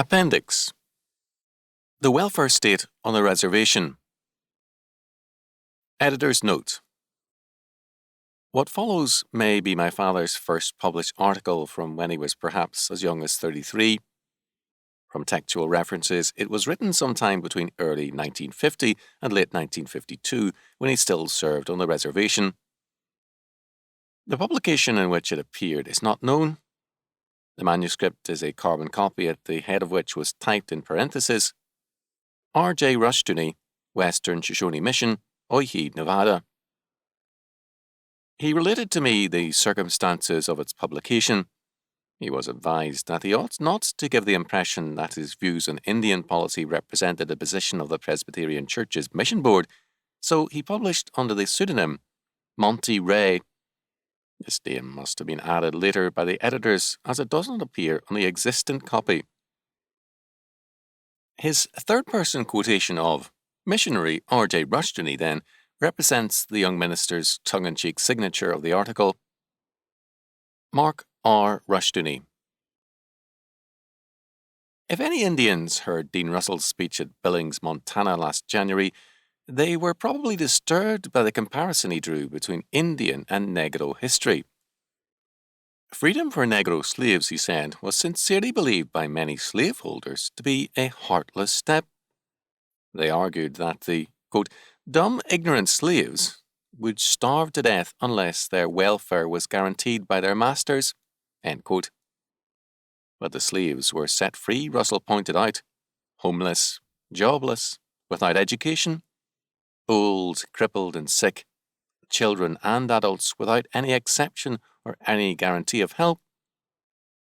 Appendix. The Welfare State on the Reservation. Editor's Note. What follows may be my father's first published article from when he was perhaps as young as 33. From textual references, it was written sometime between early 1950 and late 1952, when he still served on the reservation. The publication in which it appeared is not known. The manuscript is a carbon copy at the head of which was typed in parentheses, R.J. Rushdoony, Western Shoshone Mission, Oihee, Nevada. He related to me the circumstances of its publication. He was advised that he ought not to give the impression that his views on Indian policy represented the position of the Presbyterian Church's Mission Board, so he published under the pseudonym Monty Ray. This name must have been added later by the editors, as it does not appear on the existent copy. His third-person quotation of missionary R.J. Rushdoony, then, represents the young minister's tongue-in-cheek signature of the article. Mark R. Rushdoony. If any Indians heard Dean Russell's speech at Billings, Montana last January, they were probably disturbed by the comparison he drew between Indian and Negro history. Freedom for Negro slaves, he said, was sincerely believed by many slaveholders to be a heartless step. They argued that the, quote, dumb, ignorant slaves would starve to death unless their welfare was guaranteed by their masters, end quote. But the slaves were set free, Russell pointed out, homeless, jobless, without education, old, crippled and sick, children and adults without any exception or any guarantee of help.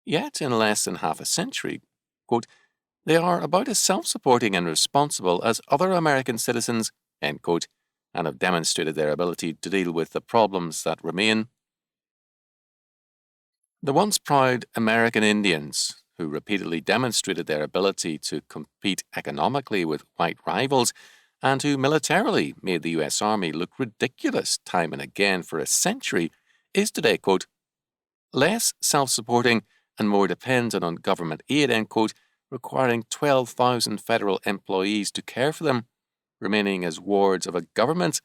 Yet in less than half a century, quote, they are about as self-supporting and responsible as other American citizens, end quote, and have demonstrated their ability to deal with the problems that remain. The once proud American Indians, who repeatedly demonstrated their ability to compete economically with white rivals, and who militarily made the U.S. Army look ridiculous time and again for a century, is today, quote, less self-supporting and more dependent on government aid, end quote, requiring 12,000 federal employees to care for them, remaining as wards of a government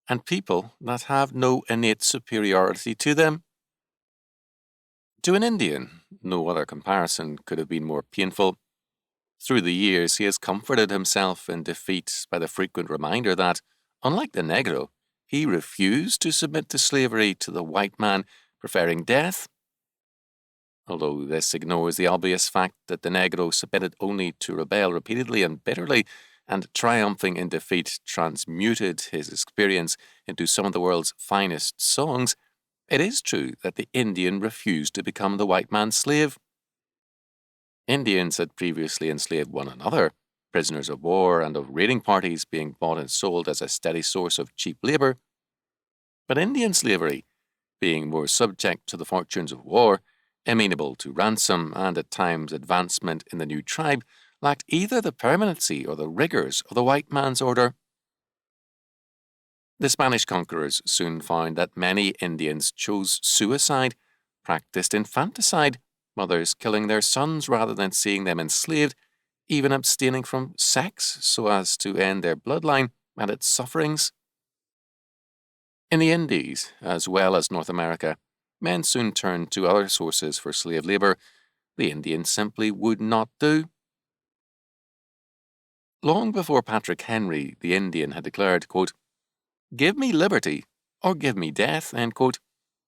and people that have no innate superiority to them. To an Indian, no other comparison could have been more painful. Through the years, he has comforted himself in defeat by the frequent reminder that, unlike the Negro, he refused to submit to slavery to the white man, preferring death. Although this ignores the obvious fact that the Negro submitted only to rebel repeatedly and bitterly, and triumphing in defeat transmuted his experience into some of the world's finest songs, it is true that the Indian refused to become the white man's slave. Indians had previously enslaved one another, prisoners of war and of raiding parties being bought and sold as a steady source of cheap labor. But Indian slavery, being more subject to the fortunes of war, amenable to ransom and at times advancement in the new tribe, lacked either the permanency or the rigors of the white man's order. The Spanish conquerors soon found that many Indians chose suicide, practiced infanticide, mothers killing their sons rather than seeing them enslaved, even abstaining from sex so as to end their bloodline and its sufferings. In the Indies, as well as North America, men soon turned to other sources for slave labor. The Indian simply would not do. Long before Patrick Henry, the Indian had declared, quote, give me liberty or give me death, end quote,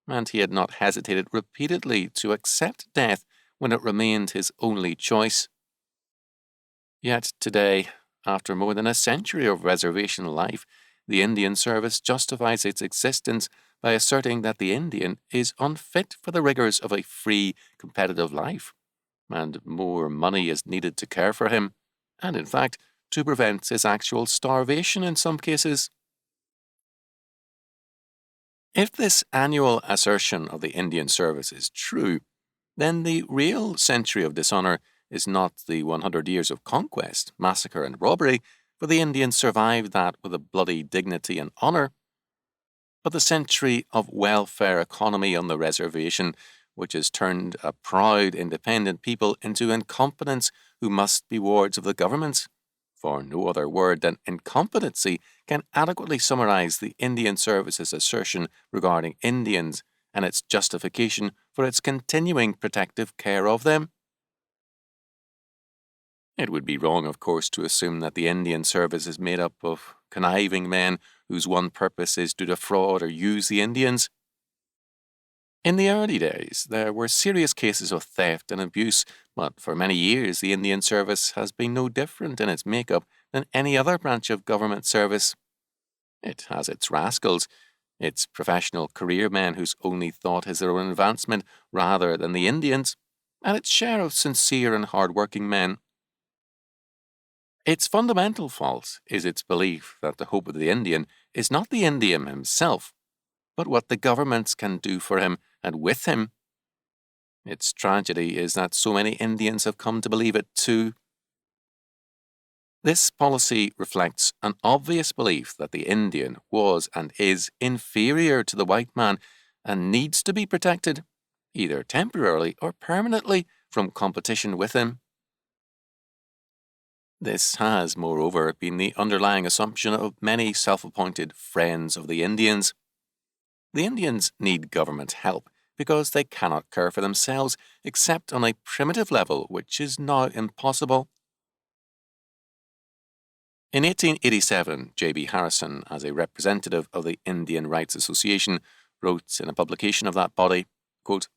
and he had not hesitated repeatedly to accept death when it remained his only choice. Yet today, after more than a century of reservation life, the Indian service justifies its existence by asserting that the Indian is unfit for the rigors of a free, competitive life, and more money is needed to care for him, and in fact, to prevent his actual starvation in some cases. If this annual assertion of the Indian service is true, then the real century of dishonor is not the 100 years of conquest, massacre, and robbery, for the Indians survived that with a bloody dignity and honor, but the century of welfare economy on the reservation, which has turned a proud, independent people into incompetents who must be wards of the government. For no other word than incompetency can adequately summarize the Indian Service's assertion regarding Indians and its justification for its continuing protective care of them. It would be wrong, of course, to assume that the Indian Service is made up of conniving men whose one purpose is to defraud or use the Indians. In the early days, there were serious cases of theft and abuse, but for many years the Indian Service has been no different in its makeup than any other branch of government service. It has its rascals, its professional career men whose only thought is their own advancement rather than the Indians, and its share of sincere and hard-working men. Its fundamental fault is its belief that the hope of the Indian is not the Indian himself, but what the governments can do for him and with him. Its tragedy is that so many Indians have come to believe it too. This policy reflects an obvious belief that the Indian was and is inferior to the white man and needs to be protected, either temporarily or permanently, from competition with him. This has, moreover, been the underlying assumption of many self-appointed friends of the Indians. The Indians need government help because they cannot care for themselves except on a primitive level, which is now impossible. In 1887, J.B. Harrison, as a representative of the Indian Rights Association, wrote in a publication of that body, quote,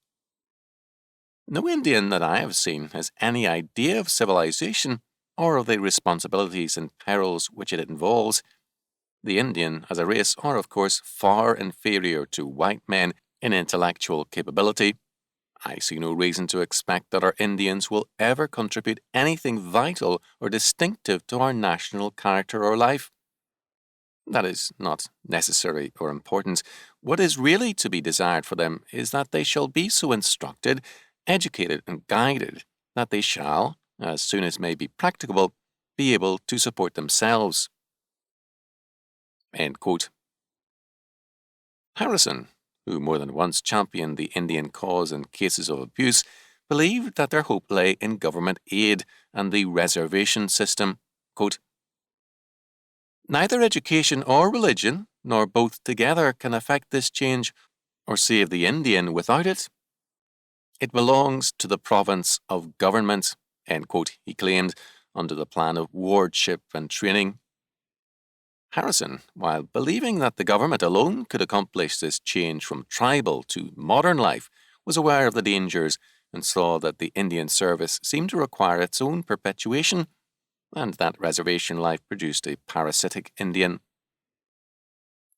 "No Indian that I have seen has any idea of civilization or of the responsibilities and perils which it involves. The Indian, as a race, are, of course, far inferior to white men in intellectual capability. I see no reason to expect that our Indians will ever contribute anything vital or distinctive to our national character or life. That is not necessary or important. What is really to be desired for them is that they shall be so instructed, educated, and guided that they shall, as soon as may be practicable, be able to support themselves." End quote. Harrison, who more than once championed the Indian cause in cases of abuse, believed that their hope lay in government aid and the reservation system. Quote, "Neither education or religion, nor both together, can effect this change or save the Indian without it. It belongs to the province of government," end quote, he claimed, under the plan of wardship and training. Harrison, while believing that the government alone could accomplish this change from tribal to modern life, was aware of the dangers and saw that the Indian Service seemed to require its own perpetuation, and that reservation life produced a parasitic Indian.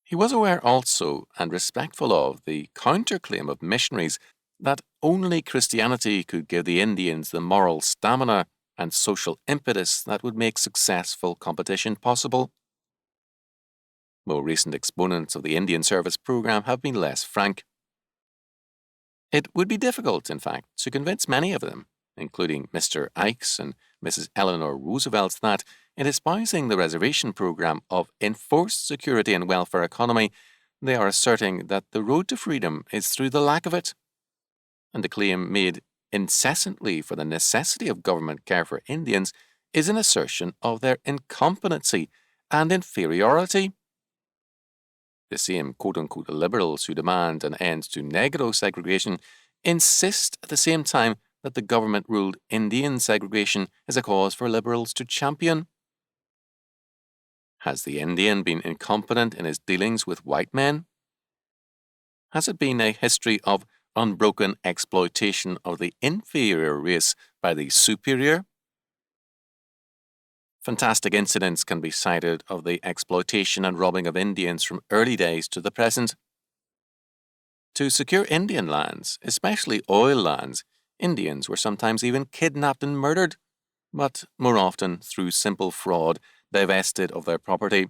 He was aware also, and respectful of, the counterclaim of missionaries that only Christianity could give the Indians the moral stamina and social impetus that would make successful competition possible. More recent exponents of the Indian Service program have been less frank. It would be difficult, in fact, to convince many of them, including Mr. Ikes and Mrs. Eleanor Roosevelt, that in espousing the reservation program of enforced security and welfare economy, they are asserting that the road to freedom is through the lack of it. And the claim made incessantly for the necessity of government care for Indians is an assertion of their incompetency and inferiority. The same quote-unquote liberals who demand an end to Negro segregation insist at the same time that the government-ruled Indian segregation is a cause for liberals to champion. Has the Indian been incompetent in his dealings with white men? Has it been a history of unbroken exploitation of the inferior race by the superior? Fantastic incidents can be cited of the exploitation and robbing of Indians from early days to the present. To secure Indian lands, especially oil lands, Indians were sometimes even kidnapped and murdered, but more often through simple fraud divested of their property.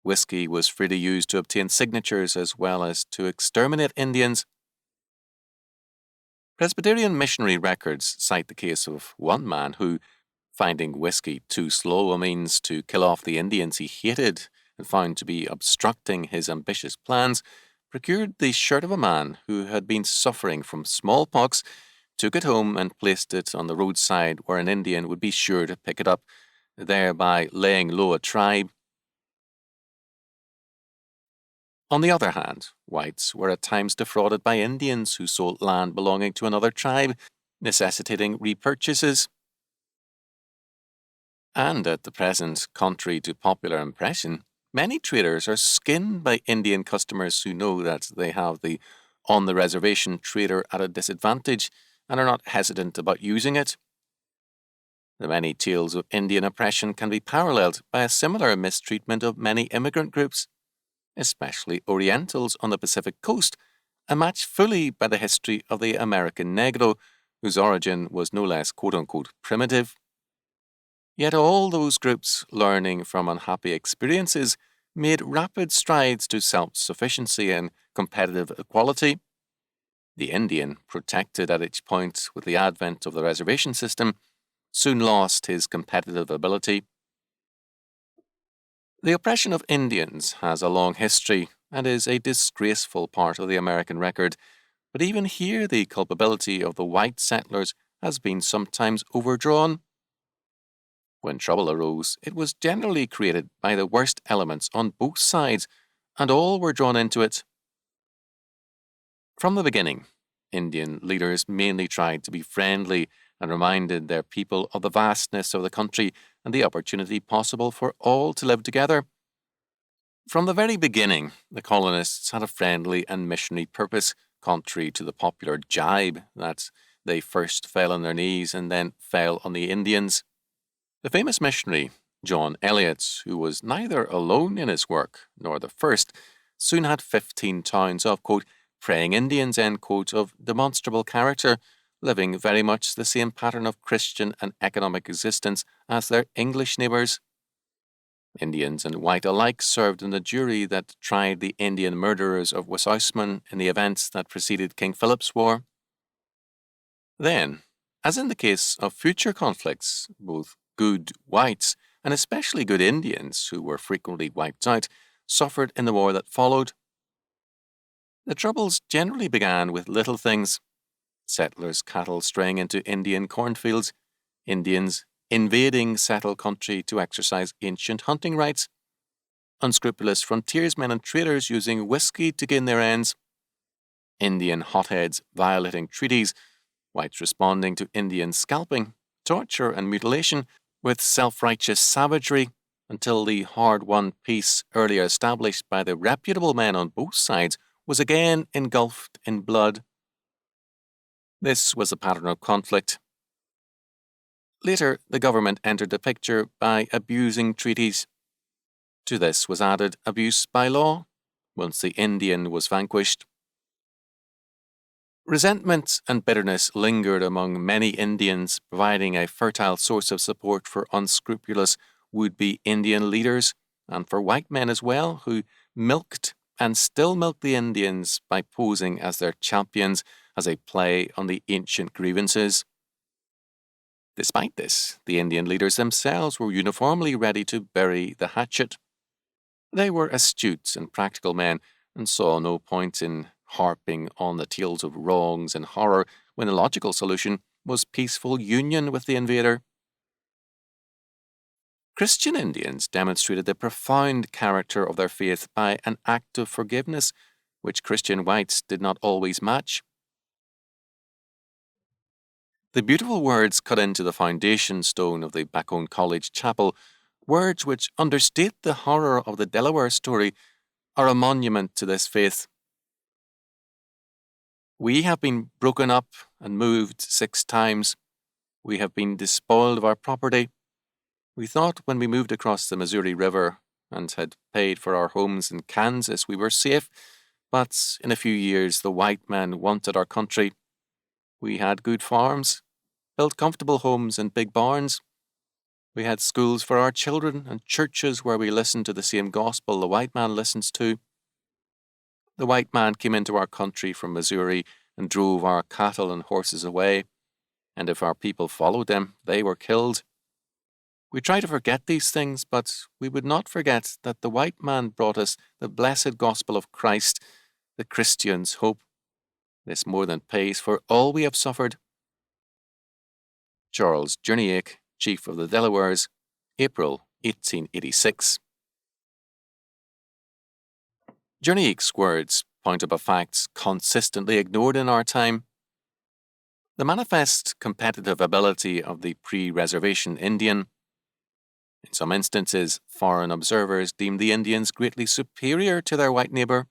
Whiskey was freely used to obtain signatures as well as to exterminate Indians. Presbyterian missionary records cite the case of one man who, finding whiskey too slow a means to kill off the Indians he hated and found to be obstructing his ambitious plans, procured the shirt of a man who had been suffering from smallpox, took it home and placed it on the roadside where an Indian would be sure to pick it up, thereby laying low a tribe. On the other hand, whites were at times defrauded by Indians who sold land belonging to another tribe, necessitating repurchases. And at the present, contrary to popular impression, many traders are skinned by Indian customers who know that they have the on-the-reservation trader at a disadvantage and are not hesitant about using it. The many tales of Indian oppression can be paralleled by a similar mistreatment of many immigrant groups, especially Orientals on the Pacific coast, and matched fully by the history of the American Negro, whose origin was no less quote-unquote primitive. Yet all those groups, learning from unhappy experiences, made rapid strides to self-sufficiency and competitive equality. The Indian, protected at each point with the advent of the reservation system, soon lost his competitive ability. The oppression of Indians has a long history and is a disgraceful part of the American record, but even here the culpability of the white settlers has been sometimes overdrawn. When trouble arose, it was generally created by the worst elements on both sides, and all were drawn into it. From the beginning, Indian leaders mainly tried to be friendly and reminded their people of the vastness of the country and the opportunity possible for all to live together. From the very beginning, the colonists had a friendly and missionary purpose, contrary to the popular jibe that they first fell on their knees and then fell on the Indians. The famous missionary, John Eliot, who was neither alone in his work nor the first, soon had 15 towns of, quote, praying Indians, end quote, of demonstrable character, living very much the same pattern of Christian and economic existence as their English neighbours. Indians and white alike served in the jury that tried the Indian murderers of Wosaussman in the events that preceded King Philip's War. Then, as in the case of future conflicts, both good whites, and especially good Indians, who were frequently wiped out, suffered in the war that followed. The troubles generally began with little things: settlers' cattle straying into Indian cornfields, Indians invading settled country to exercise ancient hunting rights, unscrupulous frontiersmen and traders using whiskey to gain their ends, Indian hotheads violating treaties, whites responding to Indian scalping, torture and mutilation with self-righteous savagery, until the hard-won peace earlier established by the reputable men on both sides was again engulfed in blood. This was a pattern of conflict. Later, the government entered the picture by abusing treaties. To this was added abuse by law, once the Indian was vanquished. Resentment and bitterness lingered among many Indians, providing a fertile source of support for unscrupulous would-be Indian leaders, and for white men as well, who milked and still milk the Indians by posing as their champions as a play on the ancient grievances. Despite this, the Indian leaders themselves were uniformly ready to bury the hatchet. They were astute and practical men and saw no point in harping on the tales of wrongs and horror when the logical solution was peaceful union with the invader. Christian Indians demonstrated the profound character of their faith by an act of forgiveness, which Christian whites did not always match. The beautiful words cut into the foundation stone of the Bacone College Chapel, words which understate the horror of the Delaware story, are a monument to this faith. We have been broken up and moved 6 times. We have been despoiled of our property. We thought when we moved across the Missouri River and had paid for our homes in Kansas we were safe, but in a few years the white man wanted our country. We had good farms, built comfortable homes and big barns. We had schools for our children and churches where we listened to the same gospel the white man listens to. The white man came into our country from Missouri and drove our cattle and horses away, and if our people followed them, they were killed. We try to forget these things, but we would not forget that the white man brought us the blessed gospel of Christ, the Christian's hope. This more than pays for all we have suffered. Charles Journeyake, Chief of the Delawares, April 1886. Journeyake's words point up a fact consistently ignored in our time. The manifest competitive ability of the pre-reservation Indian. In some instances, foreign observers deemed the Indians greatly superior to their white neighbour.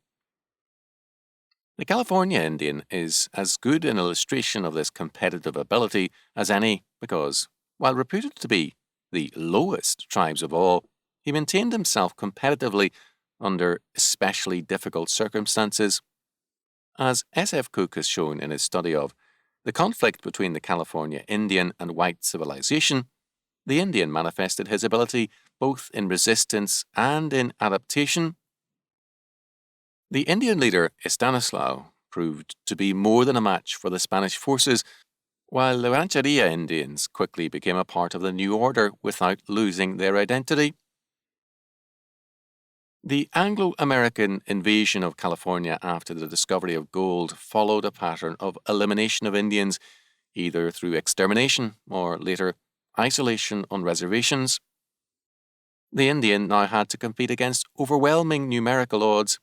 The California Indian is as good an illustration of this competitive ability as any because, while reputed to be the lowest tribes of all, he maintained himself competitively under especially difficult circumstances. As S.F. Cook has shown in his study of the conflict between the California Indian and white civilization, the Indian manifested his ability both in resistance and in adaptation. The Indian leader Estanislao proved to be more than a match for the Spanish forces, while the Rancheria Indians quickly became a part of the new order without losing their identity. The Anglo-American invasion of California after the discovery of gold followed a pattern of elimination of Indians, either through extermination or, later, isolation on reservations. The Indian now had to compete against overwhelming numerical odds.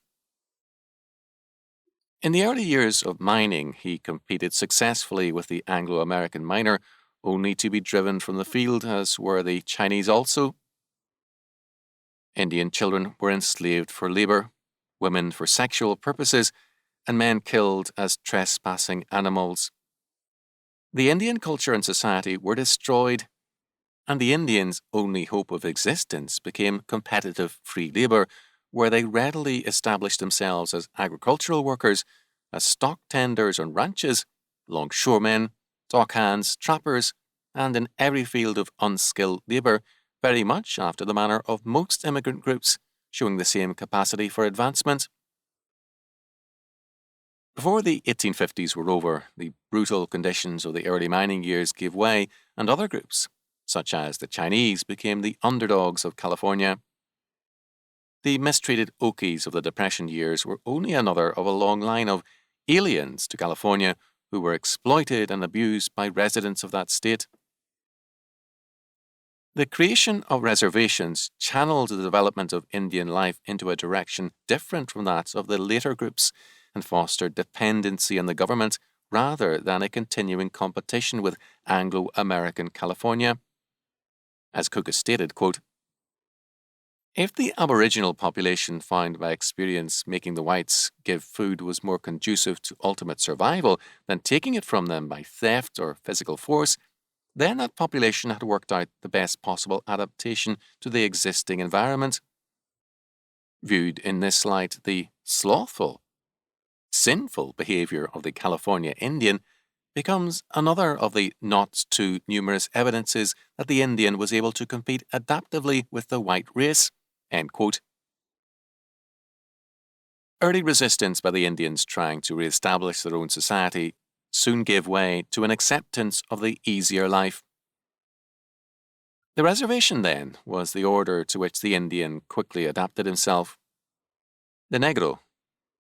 In the early years of mining, he competed successfully with the Anglo-American miner, only to be driven from the field, as were the Chinese also. Indian children were enslaved for labour, women for sexual purposes, and men killed as trespassing animals. The Indian culture and society were destroyed, and the Indians' only hope of existence became competitive free labour, where they readily established themselves as agricultural workers, as stock tenders on ranches, longshoremen, dockhands, trappers, and in every field of unskilled labour, very much after the manner of most immigrant groups, showing the same capacity for advancement. Before the 1850s were over, the brutal conditions of the early mining years gave way, and other groups, such as the Chinese, became the underdogs of California. The mistreated Okies of the Depression years were only another of a long line of aliens to California who were exploited and abused by residents of that state. The creation of reservations channeled the development of Indian life into a direction different from that of the later groups and fostered dependency on the government rather than a continuing competition with Anglo-American California. As Cook has stated, quote, "If the Aboriginal population found by experience making the whites give food was more conducive to ultimate survival than taking it from them by theft or physical force, then that population had worked out the best possible adaptation to the existing environment." Viewed in this light, the slothful, sinful behavior of the California Indian becomes another of the not too numerous evidences that the Indian was able to compete adaptively with the white race. End quote. Early resistance by the Indians trying to re-establish their own society soon gave way to an acceptance of the easier life. The reservation, then, was the order to which the Indian quickly adapted himself. The Negro,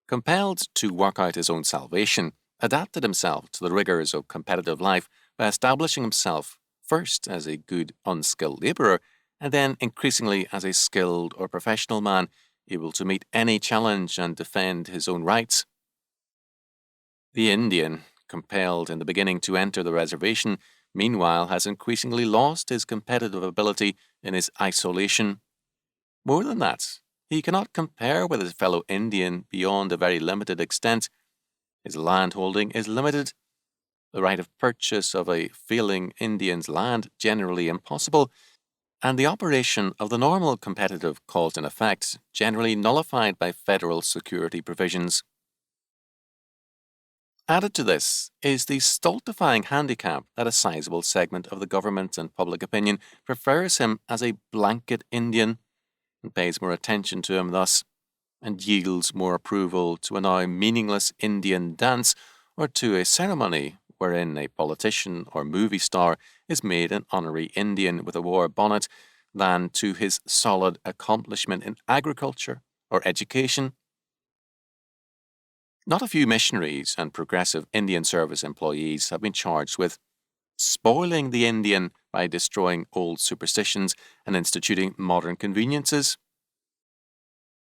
compelled to work out his own salvation, adapted himself to the rigours of competitive life by establishing himself first as a good unskilled labourer and then increasingly as a skilled or professional man able to meet any challenge and defend his own rights. The Indian, compelled in the beginning to enter the reservation, meanwhile has increasingly lost his competitive ability in his isolation. More than that, he cannot compare with his fellow Indian beyond a very limited extent. His landholding is limited, the right of purchase of a failing Indian's land generally impossible, and the operation of the normal competitive cause and effect generally nullified by federal security provisions. Added to this is the stultifying handicap that a sizable segment of the government and public opinion prefers him as a blanket Indian and pays more attention to him thus, and yields more approval to a now meaningless Indian dance or to a ceremony wherein a politician or movie star is made an honorary Indian with a war bonnet than to his solid accomplishment in agriculture or education. Not a few missionaries and progressive Indian service employees have been charged with spoiling the Indian by destroying old superstitions and instituting modern conveniences.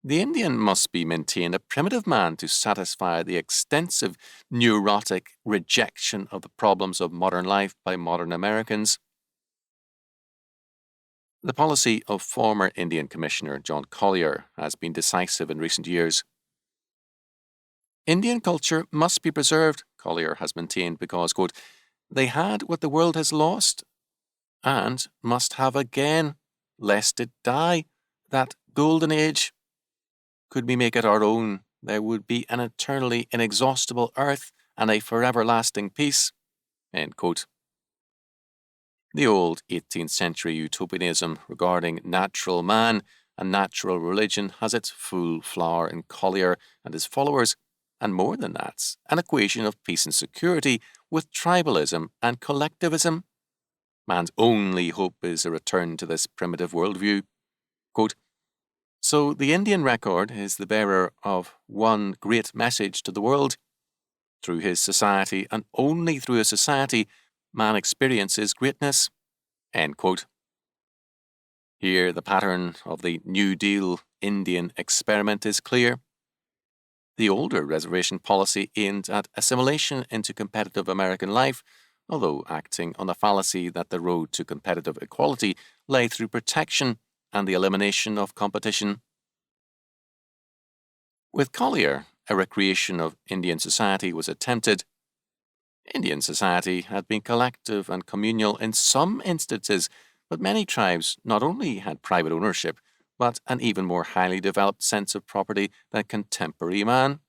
The Indian must be maintained a primitive man to satisfy the extensive neurotic rejection of the problems of modern life by modern Americans. The policy of former Indian Commissioner John Collier has been decisive in recent years. Indian culture must be preserved, Collier has maintained, because, quote, they had what the world has lost and must have again, lest it die. That golden age. Could we make it our own, there would be an eternally inexhaustible earth and a forever lasting peace. End quote. The old 18th century utopianism regarding natural man and natural religion has its full flower in Collier and his followers, and more than that, an equation of peace and security with tribalism and collectivism. Man's only hope is a return to this primitive worldview. Quote, so the Indian record is the bearer of one great message to the world. Through his society, and only through his society, man experiences greatness. End quote. Here the pattern of the New Deal Indian experiment is clear. The older reservation policy aimed at assimilation into competitive American life, although acting on the fallacy that the road to competitive equality lay through protection and the elimination of competition. With Collier, a recreation of Indian society was attempted. Indian society had been collective and communal in some instances, but many tribes not only had private ownership, but an even more highly developed sense of property than contemporary man.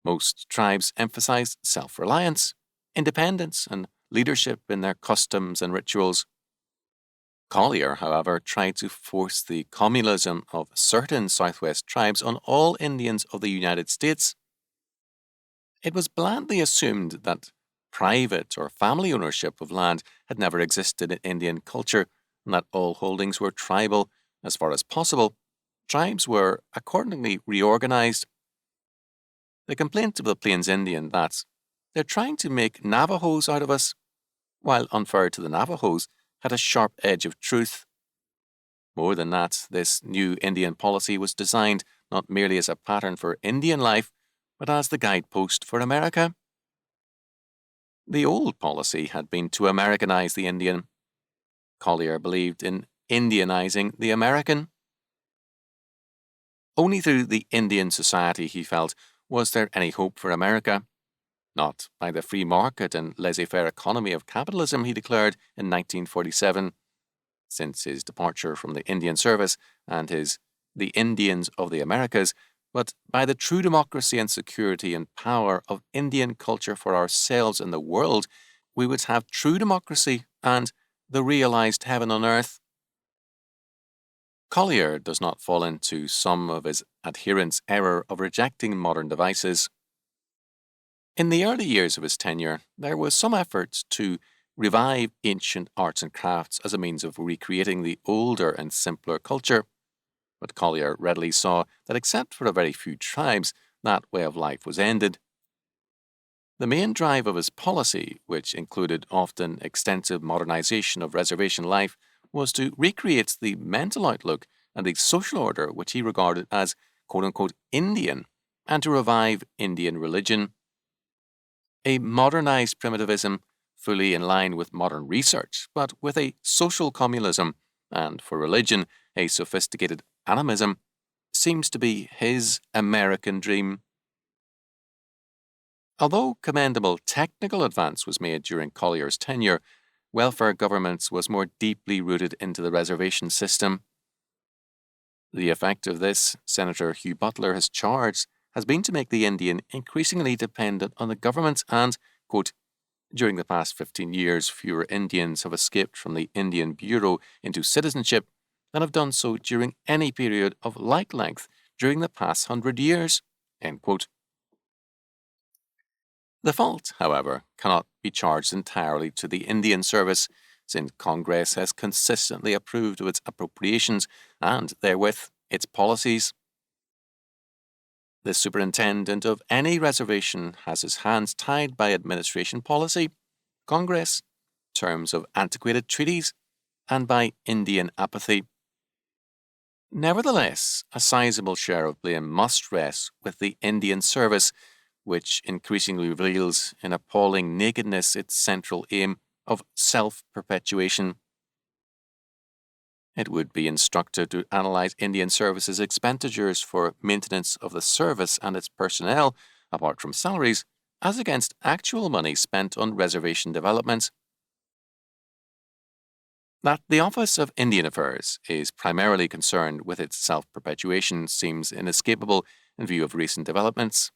Most tribes emphasized self-reliance, independence, and leadership in their customs and rituals. Collier, however, tried to force the communalism of certain Southwest tribes on all Indians of the United States. It was blandly assumed that private or family ownership of land had never existed in Indian culture, and that all holdings were tribal. As far as possible, tribes were accordingly reorganized. The complaint of the Plains Indian that they're trying to make Navajos out of us, while unfair to the Navajos, had a sharp edge of truth. More than that, this new Indian policy was designed not merely as a pattern for Indian life, but as the guidepost for America. The old policy had been to Americanize the Indian. Collier believed in Indianizing the American. Only through the Indian society, he felt, was there any hope for America. Not by the free market and laissez-faire economy of capitalism, he declared in 1947. Since his departure from the Indian service and his The Indians of the Americas, but by the true democracy and security and power of Indian culture for ourselves and the world, we would have true democracy and the realized heaven on earth. Collier does not fall into some of his adherents' error of rejecting modern devices. In the early years of his tenure, there was some effort to revive ancient arts and crafts as a means of recreating the older and simpler culture. But Collier readily saw that except for a very few tribes, that way of life was ended. The main drive of his policy, which included often extensive modernization of reservation life, was to recreate the mental outlook and the social order which he regarded as quote-unquote Indian, and to revive Indian religion. A modernized primitivism, fully in line with modern research, but with a social communalism, and for religion, a sophisticated animism, seems to be his American dream. Although commendable technical advance was made during Collier's tenure, welfare governance was more deeply rooted into the reservation system. The effect of this, Senator Hugh Butler has charged, has been to make the Indian increasingly dependent on the government and, quote, during the past 15 years, fewer Indians have escaped from the Indian Bureau into citizenship than have done so during any period of like length during the past 100 years, end quote. The fault, however, cannot be charged entirely to the Indian Service, since Congress has consistently approved of its appropriations and, therewith, its policies. The superintendent of any reservation has his hands tied by administration policy, Congress, terms of antiquated treaties, and by Indian apathy. Nevertheless, a sizable share of blame must rest with the Indian service, which increasingly reveals in appalling nakedness its central aim of self-perpetuation. It would be instructive to analyse Indian Service's expenditures for maintenance of the service and its personnel, apart from salaries, as against actual money spent on reservation developments. That the Office of Indian Affairs is primarily concerned with its self-perpetuation seems inescapable in view of recent developments.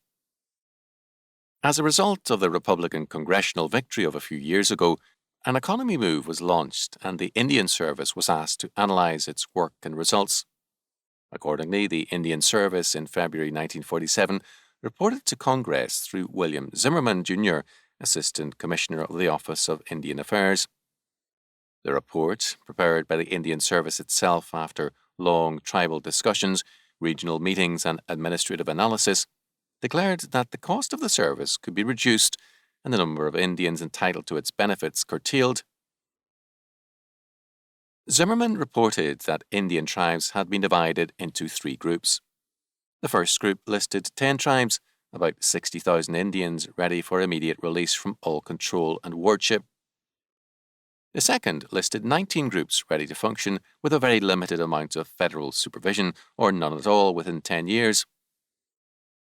As a result of the Republican congressional victory of a few years ago, an economy move was launched and the Indian Service was asked to analyse its work and results. Accordingly, the Indian Service in February 1947 reported to Congress through William Zimmerman, Jr., Assistant Commissioner of the Office of Indian Affairs. The report, prepared by the Indian Service itself after long tribal discussions, regional meetings and administrative analysis, declared that the cost of the service could be reduced and the number of Indians entitled to its benefits curtailed. Zimmerman reported that Indian tribes had been divided into 3 groups. The first group listed 10 tribes, about 60,000 Indians ready for immediate release from all control and wardship. The second listed 19 groups ready to function with a very limited amount of federal supervision or none at all within 10 years.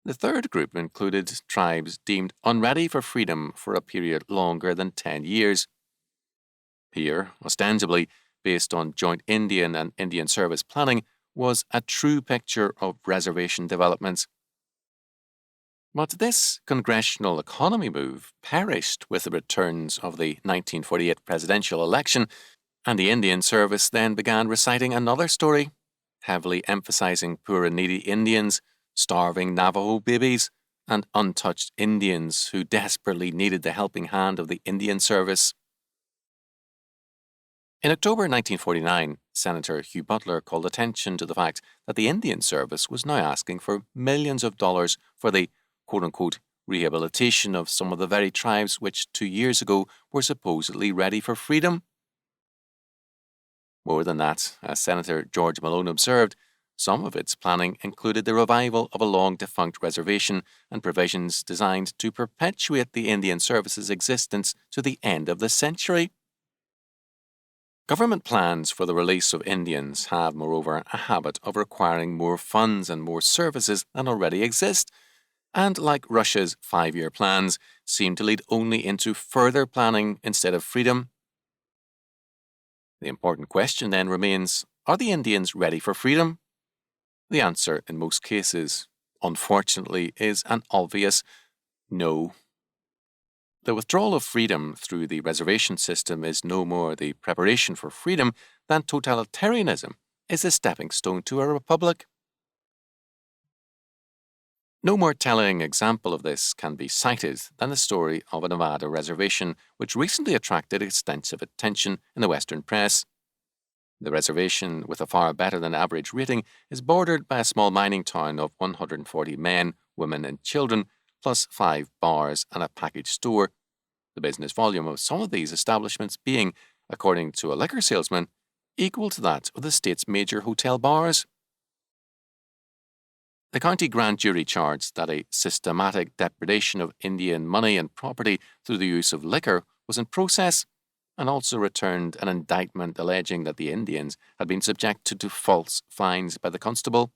The third group included tribes deemed unready for freedom for a period longer than 10 years. Here, ostensibly based on joint Indian and Indian Service planning, was a true picture of reservation developments. But this congressional economy move perished with the returns of the 1948 presidential election, and the Indian Service then began reciting another story, heavily emphasizing poor and needy Indians, starving Navajo babies, and untouched Indians who desperately needed the helping hand of the Indian Service. In October 1949, Senator Hugh Butler called attention to the fact that the Indian Service was now asking for millions of dollars for the quote-unquote rehabilitation of some of the very tribes which 2 years ago were supposedly ready for freedom. More than that, as Senator George Malone observed, some of its planning included the revival of a long-defunct reservation and provisions designed to perpetuate the Indian Service's existence to the end of the century. Government plans for the release of Indians have, moreover, a habit of requiring more funds and more services than already exist, and like Russia's 5-year plans, seem to lead only into further planning instead of freedom. The important question then remains, are the Indians ready for freedom? The answer, in most cases, unfortunately, is an obvious no. The withdrawal of freedom through the reservation system is no more the preparation for freedom than totalitarianism is a stepping stone to a republic. No more telling example of this can be cited than the story of a Nevada reservation which recently attracted extensive attention in the Western press. The reservation, with a far better than average rating, is bordered by a small mining town of 140 men, women and children, plus 5 bars and a package store, the business volume of some of these establishments being, according to a liquor salesman, equal to that of the state's major hotel bars. The county grand jury charged that a systematic depredation of Indian money and property through the use of liquor was in process, and also returned an indictment alleging that the Indians had been subjected to false fines by the constable.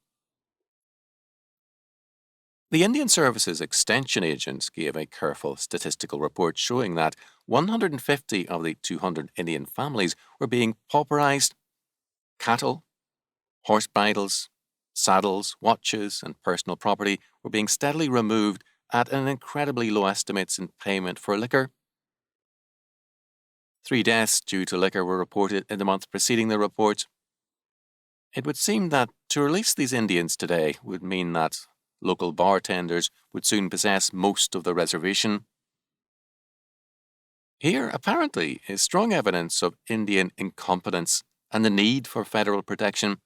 The Indian Service's extension agent gave a careful statistical report showing that 150 of the 200 Indian families were being pauperized. Cattle, horse bridles, saddles, watches, and personal property were being steadily removed at an incredibly low estimates in payment for liquor. 3 deaths due to liquor were reported in the month preceding the report. It would seem that to release these Indians today would mean that local bartenders would soon possess most of the reservation. Here, apparently, is strong evidence of Indian incompetence and the need for federal protection.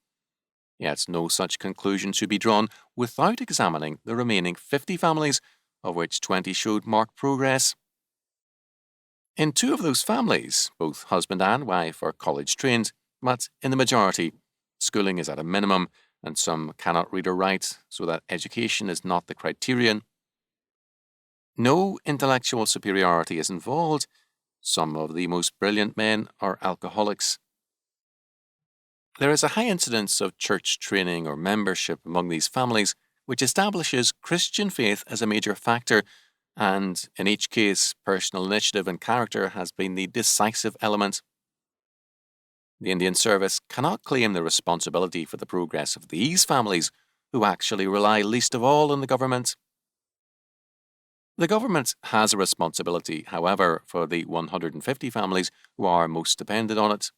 Yet no such conclusion should be drawn without examining the remaining 50 families, of which 20 showed marked progress. In 2 of those families, both husband and wife are college trained, but in the majority, schooling is at a minimum and some cannot read or write, so that education is not the criterion. No intellectual superiority is involved. Some of the most brilliant men are alcoholics. There is a high incidence of church training or membership among these families, which establishes Christian faith as a major factor, and in each case, personal initiative and character has been the decisive element. The Indian Service cannot claim the responsibility for the progress of these families, who actually rely least of all on the government. The government has a responsibility, however, for the 150 families who are most dependent on it.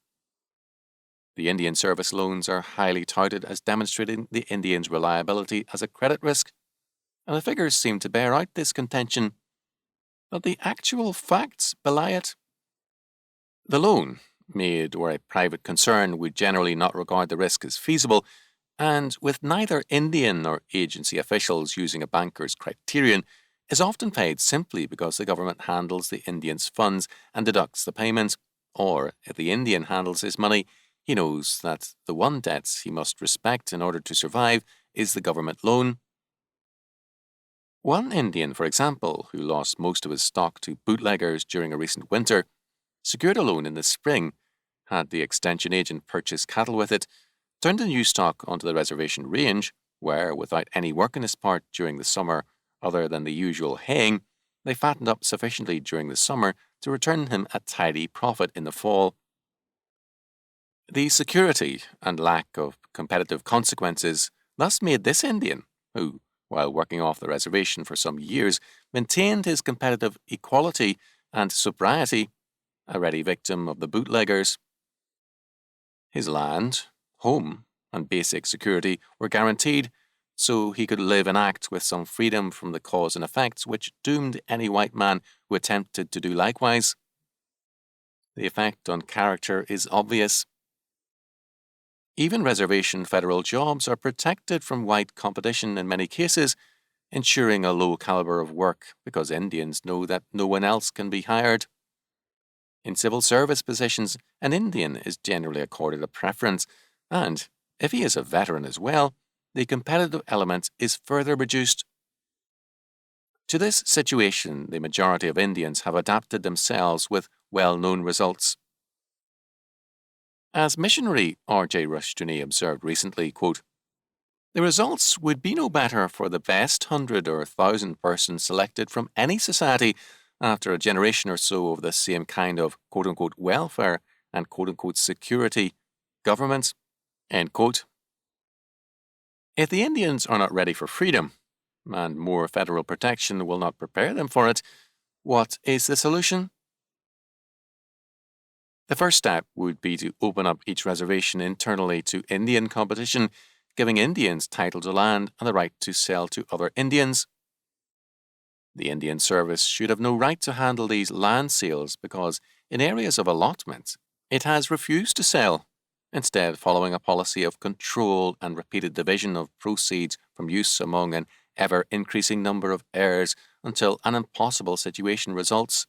The Indian Service loans are highly touted as demonstrating the Indians' reliability as a credit risk, and the figures seem to bear out this contention, but the actual facts belie it. The loan, made where a private concern would generally not regard the risk as feasible, and with neither Indian nor agency officials using a banker's criterion, is often paid simply because the government handles the Indian's funds and deducts the payment, or if the Indian handles his money, he knows that the one debt he must respect in order to survive is the government loan. One Indian, for example, who lost most of his stock to bootleggers during a recent winter, secured a loan in the spring, had the extension agent purchase cattle with it, turned the new stock onto the reservation range, where, without any work on his part during the summer other than the usual haying, they fattened up sufficiently during the summer to return him a tidy profit in the fall. The security and lack of competitive consequences thus made this Indian, who, while working off the reservation for some years, maintained his competitive equality and sobriety, a ready victim of the bootleggers. His land, home, and basic security were guaranteed, so he could live and act with some freedom from the cause and effects which doomed any white man who attempted to do likewise. The effect on character is obvious. Even reservation federal jobs are protected from white competition in many cases, ensuring a low caliber of work because Indians know that no one else can be hired. In civil service positions, an Indian is generally accorded a preference, and if he is a veteran as well, the competitive element is further reduced. To this situation, the majority of Indians have adapted themselves with well-known results. As missionary R.J. Rushdoony observed recently, quote, "The results would be no better for the best 100 or 1,000 persons selected from any society after a generation or so of the same kind of quote-unquote welfare and quote-unquote security government." End quote. If the Indians are not ready for freedom, and more federal protection will not prepare them for it, what is the solution? The first step would be to open up each reservation internally to Indian competition, giving Indians title to land and the right to sell to other Indians. The Indian Service should have no right to handle these land sales because, in areas of allotment, it has refused to sell, instead following a policy of control and repeated division of proceeds from use among an ever-increasing number of heirs until an impossible situation results.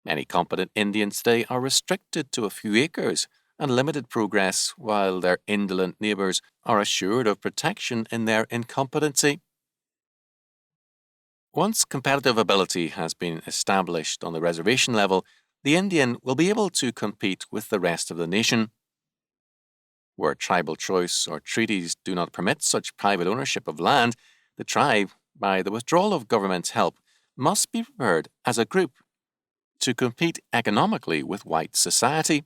Many competent Indians today are restricted to a few acres and limited progress, while their indolent neighbours are assured of protection in their incompetency. Once competitive ability has been established on the reservation level, the Indian will be able to compete with the rest of the nation. Where tribal choice or treaties do not permit such private ownership of land, the tribe, by the withdrawal of government's help, must be prepared as a group to compete economically with white society.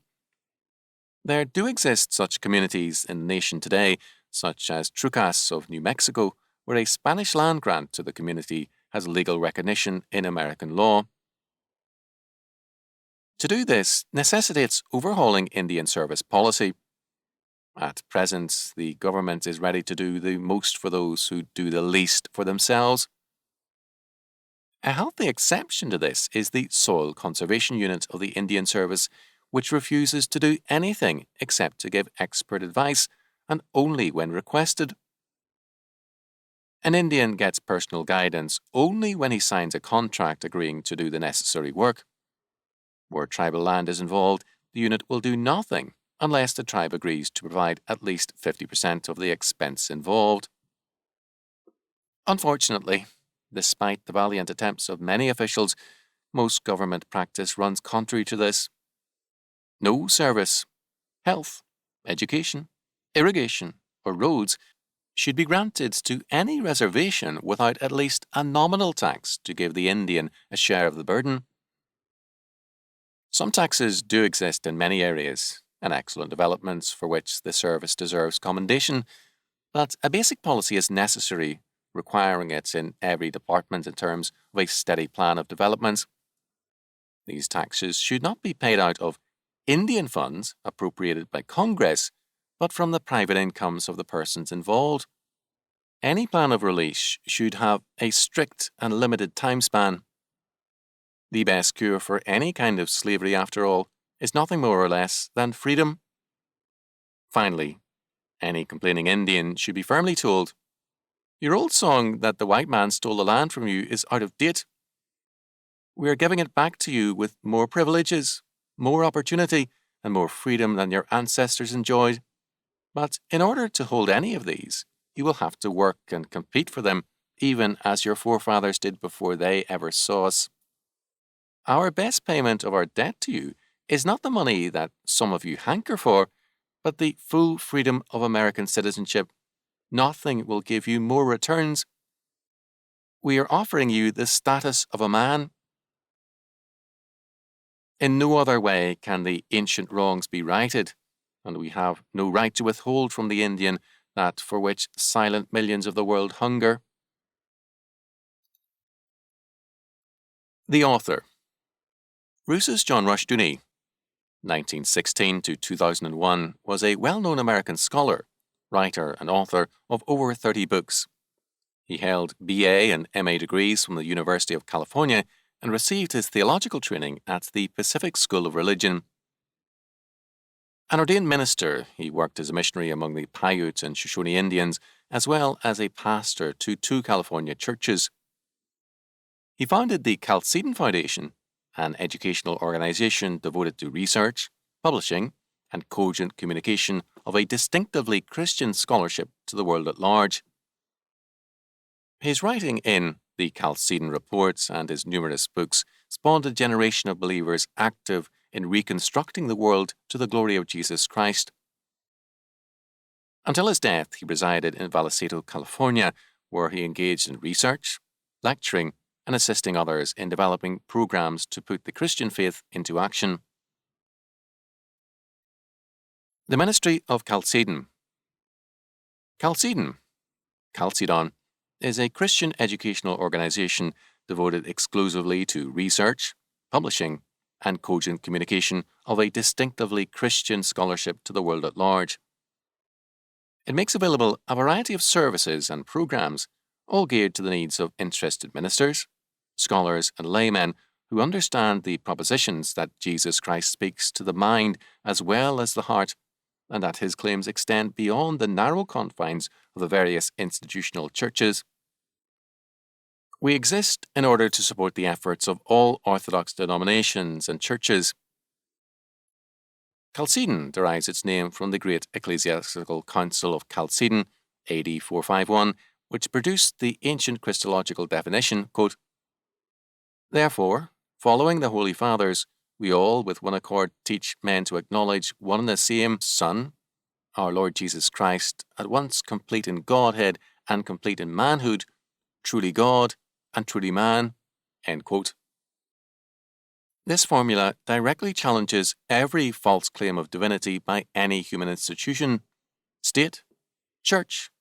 There do exist such communities in the nation today, such as Trucas of New Mexico, where a Spanish land grant to the community has legal recognition in American law. To do this necessitates overhauling Indian Service policy. At present, the government is ready to do the most for those who do the least for themselves. A healthy exception to this is the Soil Conservation Unit of the Indian Service, which refuses to do anything except to give expert advice and only when requested. An Indian gets personal guidance only when he signs a contract agreeing to do the necessary work. Where tribal land is involved, the unit will do nothing unless the tribe agrees to provide at least 50% of the expense involved. Unfortunately, despite the valiant attempts of many officials, most government practice runs contrary to this. No service, health, education, irrigation, or roads should be granted to any reservation without at least a nominal tax to give the Indian a share of the burden. Some taxes do exist in many areas, and excellent developments for which the service deserves commendation, but a basic policy is necessary, requiring it in every department in terms of a steady plan of development. These taxes should not be paid out of Indian funds appropriated by Congress, but from the private incomes of the persons involved. Any plan of release should have a strict and limited time span. The best cure for any kind of slavery, after all, is nothing more or less than freedom. Finally, any complaining Indian should be firmly told, "Your old song that the white man stole the land from you is out of date. We are giving it back to you with more privileges, more opportunity, and more freedom than your ancestors enjoyed. But in order to hold any of these, you will have to work and compete for them, even as your forefathers did before they ever saw us. Our best payment of our debt to you is not the money that some of you hanker for, but the full freedom of American citizenship. Nothing will give you more returns. We are offering you the status of a man. In no other way can the ancient wrongs be righted, and we have no right to withhold from the Indian that for which silent millions of the world hunger." The author. Rousseau's John Rushdoony, 1916 to 2001, was a well-known American scholar, writer and author of over 30 books. He held BA and MA degrees from the University of California and received his theological training at the Pacific School of Religion. An ordained minister, he worked as a missionary among the Paiute and Shoshone Indians, as well as a pastor to 2 California churches. He founded the Chalcedon Foundation, an educational organization devoted to research, publishing, and cogent communication of a distinctively Christian scholarship to the world at large. His writing in the Chalcedon Reports and his numerous books spawned a generation of believers active in reconstructing the world to the glory of Jesus Christ. Until his death, he resided in Vallecito, California, where he engaged in research, lecturing, and assisting others in developing programs to put the Christian faith into action. The Ministry of Chalcedon. Chalcedon is a Christian educational organization devoted exclusively to research, publishing, and cogent communication of a distinctively Christian scholarship to the world at large. It makes available a variety of services and programs, all geared to the needs of interested ministers, scholars, and laymen who understand the propositions that Jesus Christ speaks to the mind as well as the heart, and that his claims extend beyond the narrow confines of the various institutional churches. We exist in order to support the efforts of all Orthodox denominations and churches. Chalcedon derives its name from the great Ecclesiastical Council of Chalcedon, AD 451, which produced the ancient Christological definition, quote, "Therefore, following the Holy Fathers, we all with one accord teach men to acknowledge one and the same Son, our Lord Jesus Christ, at once complete in Godhead and complete in manhood, truly God and truly man." End quote. This formula directly challenges every false claim of divinity by any human institution, state, church,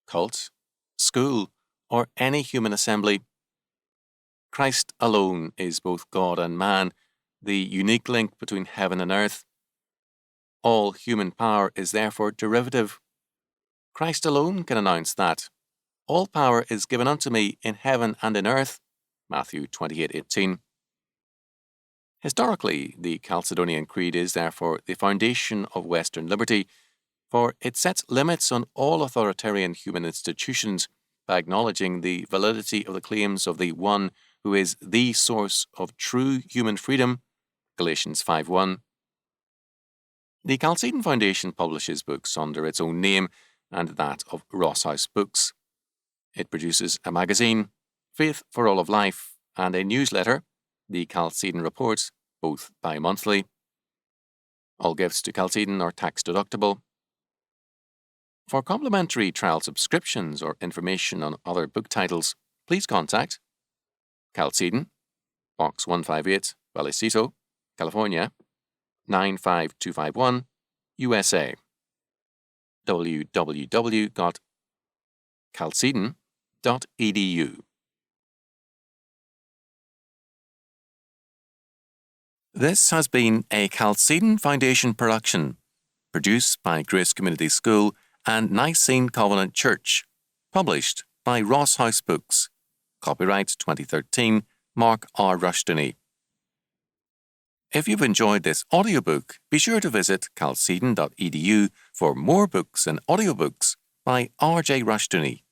cult, school, or any human assembly. Christ alone is both God and man, the unique link between heaven and earth. All human power is therefore derivative. Christ alone can announce that all power is given unto me in heaven and in earth, Matthew 28:18. Historically, the Chalcedonian Creed is therefore the foundation of Western liberty, for it sets limits on all authoritarian human institutions by acknowledging the validity of the claims of the one who is the source of true human freedom, Galatians 5:1. The Chalcedon Foundation publishes books under its own name and that of Ross House Books. It produces a magazine, Faith for All of Life, and a newsletter, the Chalcedon Reports, both bi-monthly. All gifts to Chalcedon are tax-deductible. For complimentary trial subscriptions or information on other book titles, please contact Chalcedon, Box 158, Vallecito, California, 95251, USA. www.chalcedon.edu. This has been a Chalcedon Foundation production, produced by Grace Community School and Nicene Covenant Church, published by Ross House Books. Copyright 2013, Mark R. Rushdoony. If you've enjoyed this audiobook, be sure to visit chalcedon.edu for more books and audiobooks by R.J. Rushdoony.